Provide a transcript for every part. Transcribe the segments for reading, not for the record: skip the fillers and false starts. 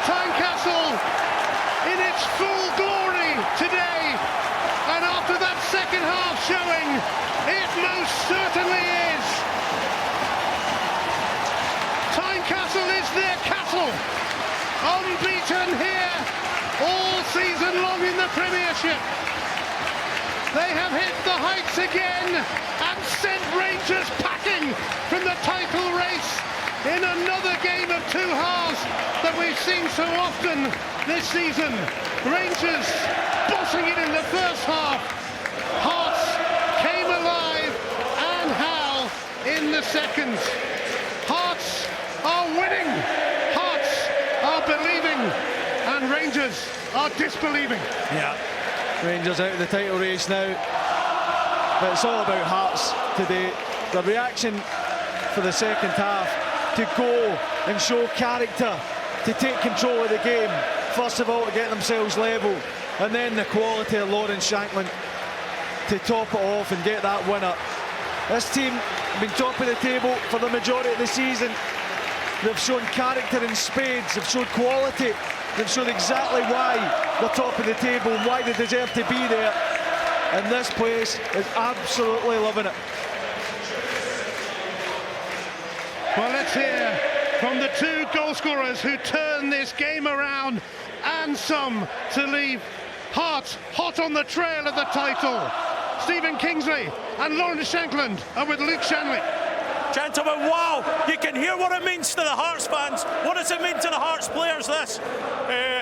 Tynecastle in its full glory today, and after that second half showing, it most certainly is. Tynecastle is their castle, unbeaten here all season long in the Premiership. They have hit the heights again and sent Rangers packing from the title race in another game of two halves that we've seen so often this season. Rangers bossing it in the first half. Hearts came alive, and how in the second. Hearts are winning, Hearts are believing, and Rangers are disbelieving. Yeah, Rangers out of the title race now, but it's all about Hearts today. The reaction for the second half, to go and show character, to take control of the game, first of all to get themselves level, and then the quality of Lawrence Shankland to top it off and get that winner. This team have been top of the table for the majority of the season. They've shown character in spades, they've shown quality, they've shown exactly why they're top of the table and why they deserve to be there. And this place is absolutely loving it. Well, let's hear from the two goal scorers who turn this game around and some to leave Hearts hot on the trail of the title. Stephen Kingsley and Lawrence Shankland are with Luke Shanley. Gentlemen, wow, you can hear what it means to the Hearts fans. What does it mean to the Hearts players, this?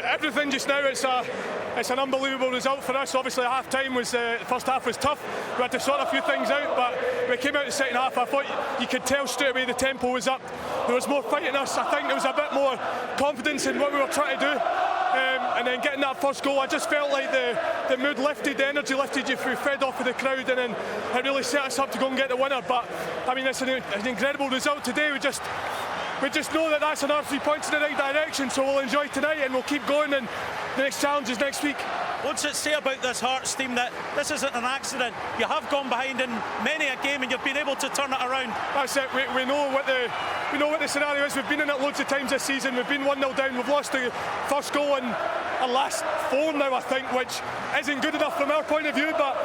Everything just now, it's an unbelievable result for us. Obviously, half-time was, the first half was tough. We had to sort a few things out, but when we came out the second half, I thought you could tell straight away the tempo was up. There was more fight in us. I think there was a bit more confidence in what we were trying to do. And then getting that first goal, I just felt like the mood lifted, the energy lifted, you fed off of the crowd, and then it really set us up to go and get the winner. But I mean, it's an incredible result today. We just know that that's another 3 points in the right direction, so we'll enjoy tonight and we'll keep going, and the next challenge is next week. What's it say about this Hearts team that this isn't an accident? You have gone behind in many a game and you've been able to turn it around. That's it. We know what the scenario is. We've been in it loads of times this season. We've been 1-0 down. We've lost the first goal in our last 4 now, I think, which isn't good enough from our point of view, but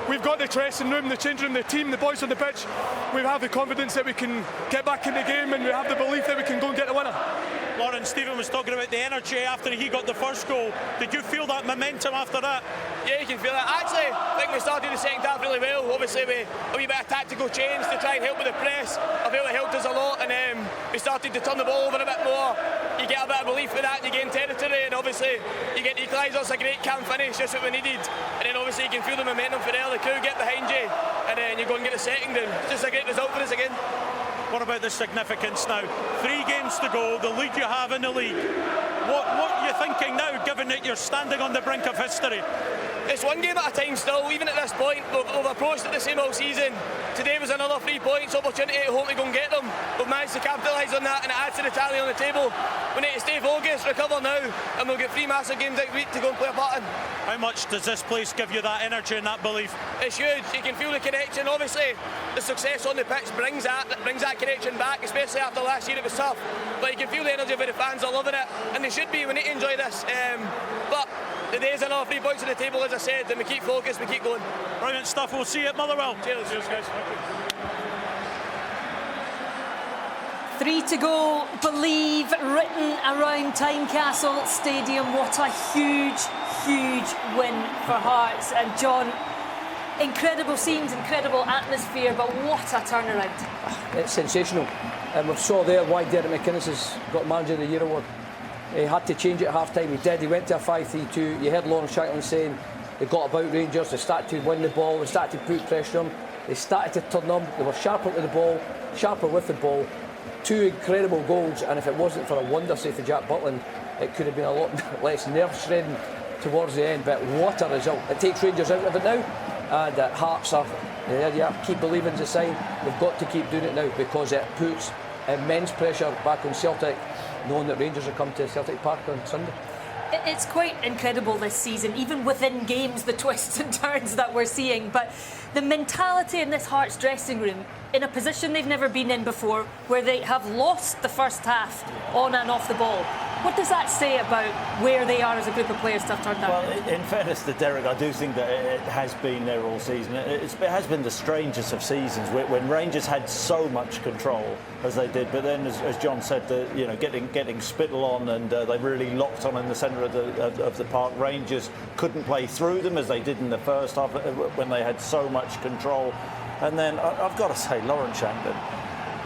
we've got the dressing room, the change room, the team, the boys on the pitch. We have the confidence that we can get back in the game, and we have the belief that we can go and get the winner. Lawrence, Stephen was talking about the energy after he got the first goal. Did you feel that momentum after that? Yeah, you can feel that. Actually, I think we started the second half really well. Obviously, a wee bit of tactical change to try and help with the press. I felt it helped us a lot, and we started to turn the ball over a bit more. You get a bit of belief with that, and you gain territory, and obviously you get the equaliser. It's a great camp finish, just what we needed. And then obviously you can feel the momentum for there. The crew get behind you, and then you go and get the second, and it's just a great result for us again. What about the significance now? 3 games to go, the lead you have in the league. What are you thinking now, given that you're standing on the brink of history? It's 1 game at a time still, even at this point. We've approached it the same all season. Today was another 3 points opportunity at home to go and get them. We've managed to capitalise on that, and it adds to the tally on the table. We need to stay focused, recover now, and we'll get 3 massive games next week to go and play a part in. How much does this place give you that energy and that belief? It's huge. You can feel the connection. Obviously, the success on the pitch brings that connection back, especially after last year it was tough. But you can feel the energy of the fans are loving it, and they should be. We need to enjoy this. But today's another 3 points on the table, as I said, and we keep focused, we keep going. Brilliant stuff. We'll see you at Motherwell. Cheers, guys. 3 to go, believe, written around Tynecastle Stadium. What a huge, huge win for Hearts. And John, incredible scenes, incredible atmosphere, but what a turnaround. It's sensational. And we saw there why Derek McInnes has got Manager of the Year award. He had to change it at half-time. He did. He went to a 5-3-2. You heard Lawrence Shankland saying they got about Rangers. They started to win the ball. They started to put pressure on them. They started to turn them. They were sharper to the ball, sharper with the ball. 2 incredible goals, and if it wasn't for a wonder save for Jack Butland, it could have been a lot less nerve-shredding towards the end. But what a result. It takes Rangers out of it now, and Hearts are, keep believing is a sign. They've got to keep doing it now, because it puts immense pressure back on Celtic, knowing that Rangers are coming to Celtic Park on Sunday. It's quite incredible this season, even within games, the twists and turns that we're seeing. But the mentality in this Hearts dressing room, in a position they've never been in before, where they have lost the first half on and off the ball. What does that say about where they are as a group of players to have turned out? Well, in fairness to Derek, I do think that it has been there all season. It has been the strangest of seasons when Rangers had so much control as they did, but then, as John said, getting Spittle on and they really locked on in the centre of the park. Rangers couldn't play through them as they did in the first half when they had so much control. And then I've got to say, Lawrence Shankland,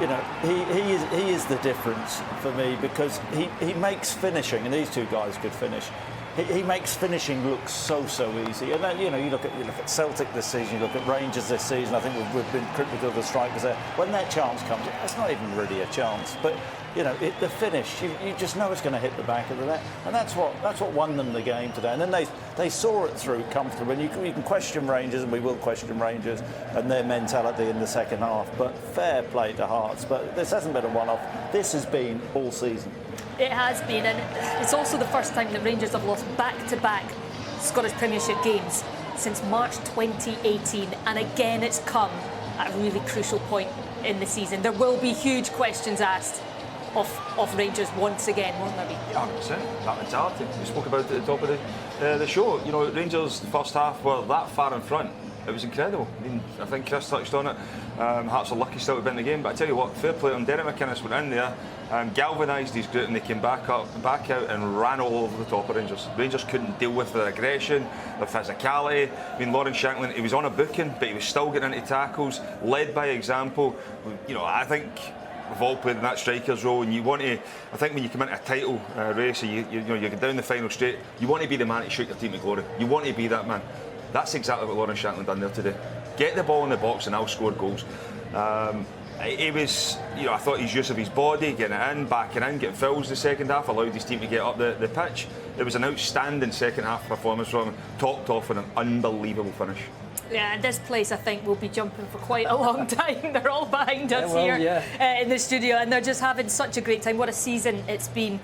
he is the difference for me, because he makes finishing, and these two guys could finish. He makes finishing look so easy. And then, you look at Celtic this season, you look at Rangers this season. I think we've been critical of the strikers there. When that chance comes, it's not even really a chance. But the finish, you just know it's going to hit the back of the net, and that's what won them the game today. And then they saw it through comfortably. And you can question Rangers, and we will question Rangers and their mentality in the second half. But fair play to Hearts. But this hasn't been a one-off. This has been all season. It has been, and it's also the first time that Rangers have lost back-to-back Scottish Premiership games since March 2018, and again it's come at a really crucial point in the season. There will be huge questions asked of Rangers once again, won't there be? 100%. That mentality. We spoke about it at the top of the show. Rangers, the first half, were that far in front. It was incredible. I think Chris touched on it. Hearts are lucky still to be in the game, but I tell you what, fair play on Derek McInnes. Went in there, galvanised his group, and they came back out and ran all over the top of Rangers. Rangers couldn't deal with their aggression, their physicality. Lawrence Shankland, he was on a booking, but he was still getting into tackles, led by example. I think we've all played in that striker's role, and you want to. I think when you come into a title race, you get down the final straight, you want to be the man to shoot your team to glory. You want to be that man. That's exactly what Lawrence Shankland done there today. Get the ball in the box and I'll score goals. It was, I thought his use of his body, getting it in, backing in, getting fouls the second half, allowed his team to get up the pitch. It was an outstanding second half performance from him, topped off with an unbelievable finish. Yeah, and this place, I think, will be jumping for quite a long time. They're all behind us here in the studio, and they're just having such a great time. What a season it's been.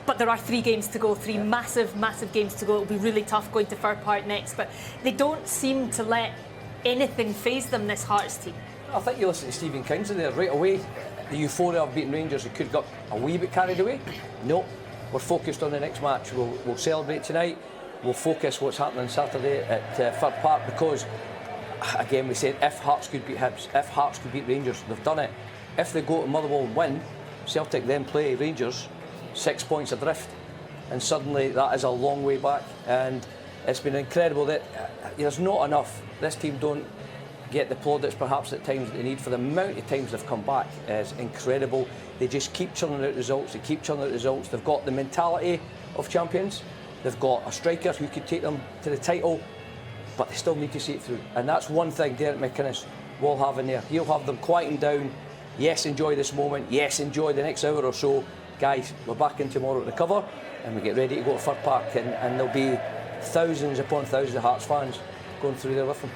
But there are 3 games to go, 3 massive games to go. It'll be really tough going to Fir Park next, but they don't seem to let anything faze them, this Hearts team. I think you listen to Stephen Kingsley there right away. The euphoria of beating Rangers, it could have got a wee bit carried away. No, we're focused on the next match. We'll celebrate tonight. We'll focus what's happening Saturday at Fir Park, because, again, we said if Hearts could beat Hibs, if Hearts could beat Rangers, they've done it. If they go to Motherwell and win, Celtic then play Rangers 6 points adrift, and suddenly that is a long way back. And it's been incredible that there's not enough. This team don't get the plaudits perhaps at times that they need. For the amount of times they've come back is incredible. They just keep churning out results. They've got the mentality of champions. They've got a striker who could take them to the title, but they still need to see it through. And that's one thing Derek McInnes will have in there. He'll have them quieting down. Yes, enjoy this moment. Yes, enjoy the next hour or so. Guys, we're back in tomorrow to recover, and we get ready to go to Fir Park, and there'll be thousands upon thousands of Hearts fans going through there with them.